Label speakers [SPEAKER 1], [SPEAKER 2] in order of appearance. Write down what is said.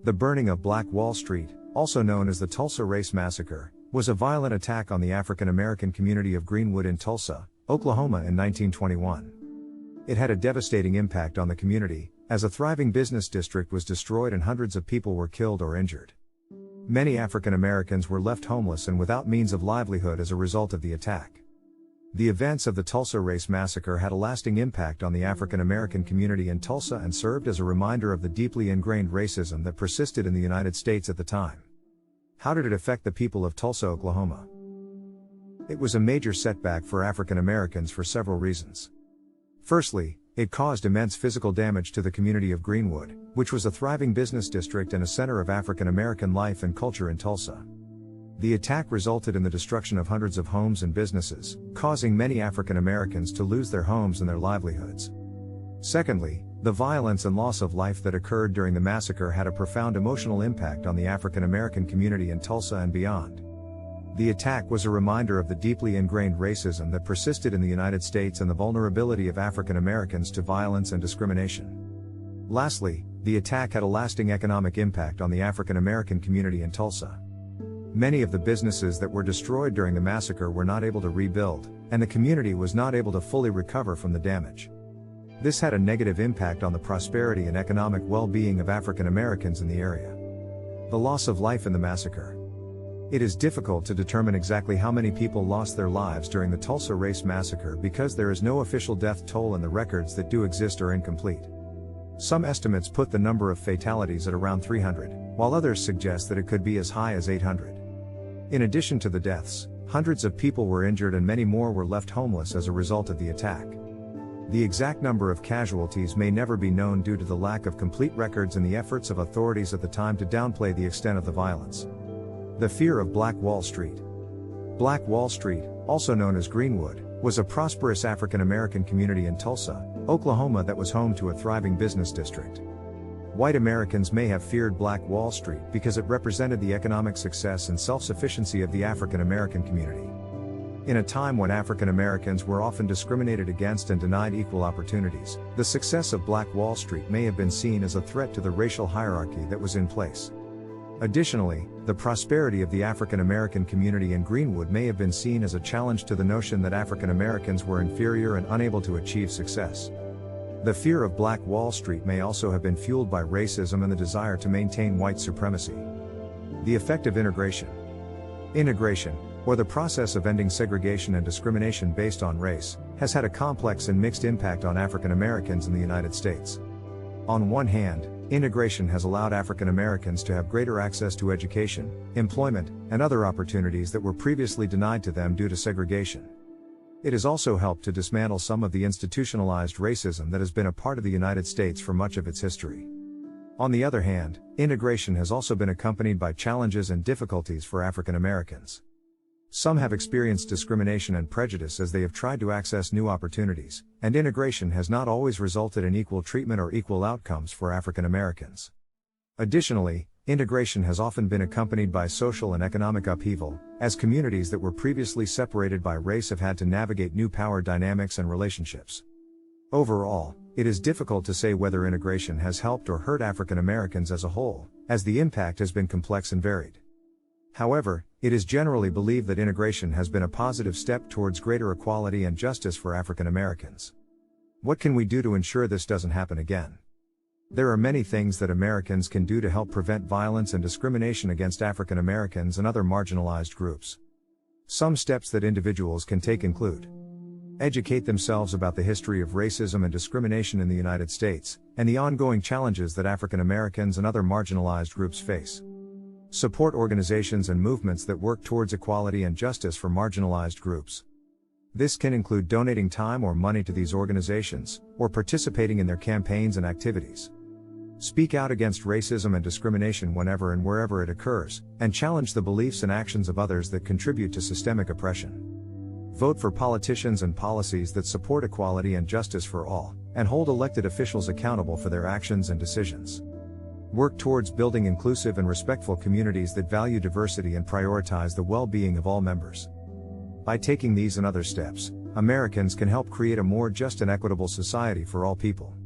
[SPEAKER 1] The burning of Black Wall Street, also known as the Tulsa Race Massacre, was a violent attack on the African American community of Greenwood in Tulsa, Oklahoma in 1921. It had a devastating impact on the community, as a thriving business district was destroyed and hundreds of people were killed or injured. Many African Americans were left homeless and without means of livelihood as a result of the attack. The events of the Tulsa Race Massacre had a lasting impact on the African American community in Tulsa and served as a reminder of the deeply ingrained racism that persisted in the United States at the time. How did it affect the people of Tulsa, Oklahoma? It was a major setback for African Americans for several reasons. Firstly, it caused immense physical damage to the community of Greenwood, which was a thriving business district and a center of African American life and culture in Tulsa. The attack resulted in the destruction of hundreds of homes and businesses, causing many African Americans to lose their homes and their livelihoods. Secondly, the violence and loss of life that occurred during the massacre had a profound emotional impact on the African American community in Tulsa and beyond. The attack was a reminder of the deeply ingrained racism that persisted in the United States and the vulnerability of African Americans to violence and discrimination. Lastly, the attack had a lasting economic impact on the African American community in Tulsa. Many of the businesses that were destroyed during the massacre were not able to rebuild, and the community was not able to fully recover from the damage. This had a negative impact on the prosperity and economic well-being of African Americans in the area. The loss of life in the massacre. It is difficult to determine exactly how many people lost their lives during the Tulsa Race Massacre because there is no official death toll and the records that do exist are incomplete. Some estimates put the number of fatalities at around 300, while others suggest that it could be as high as 800. In addition to the deaths, hundreds of people were injured and many more were left homeless as a result of the attack. The exact number of casualties may never be known due to the lack of complete records and the efforts of authorities at the time to downplay the extent of the violence. The fear of Black Wall Street. Black Wall Street, also known as Greenwood, was a prosperous African American community in Tulsa, Oklahoma that was home to a thriving business district. White Americans may have feared Black Wall Street because it represented the economic success and self-sufficiency of the African American community. In a time when African Americans were often discriminated against and denied equal opportunities, the success of Black Wall Street may have been seen as a threat to the racial hierarchy that was in place. Additionally, the prosperity of the African American community in Greenwood may have been seen as a challenge to the notion that African Americans were inferior and unable to achieve success. The fear of Black Wall Street may also have been fueled by racism and the desire to maintain white supremacy. The effect of integration. Integration, or the process of ending segregation and discrimination based on race, has had a complex and mixed impact on African Americans in the United States. On one hand, integration has allowed African Americans to have greater access to education, employment, and other opportunities that were previously denied to them due to segregation. It has also helped to dismantle some of the institutionalized racism that has been a part of the United States for much of its history. On the other hand, integration has also been accompanied by challenges and difficulties for African Americans. Some have experienced discrimination and prejudice as they have tried to access new opportunities, and integration has not always resulted in equal treatment or equal outcomes for African Americans. Additionally, integration has often been accompanied by social and economic upheaval, as communities that were previously separated by race have had to navigate new power dynamics and relationships. Overall, it is difficult to say whether integration has helped or hurt African Americans as a whole, as the impact has been complex and varied. However, it is generally believed that integration has been a positive step towards greater equality and justice for African Americans. What can we do to ensure this doesn't happen again? There are many things that Americans can do to help prevent violence and discrimination against African Americans and other marginalized groups. Some steps that individuals can take include: educate themselves about the history of racism and discrimination in the United States, and the ongoing challenges that African Americans and other marginalized groups face. Support organizations and movements that work towards equality and justice for marginalized groups. This can include donating time or money to these organizations, or participating in their campaigns and activities. Speak out against racism and discrimination whenever and wherever it occurs, and challenge the beliefs and actions of others that contribute to systemic oppression. Vote for politicians and policies that support equality and justice for all, and hold elected officials accountable for their actions and decisions. Work towards building inclusive and respectful communities that value diversity and prioritize the well-being of all members. By taking these and other steps, Americans can help create a more just and equitable society for all people.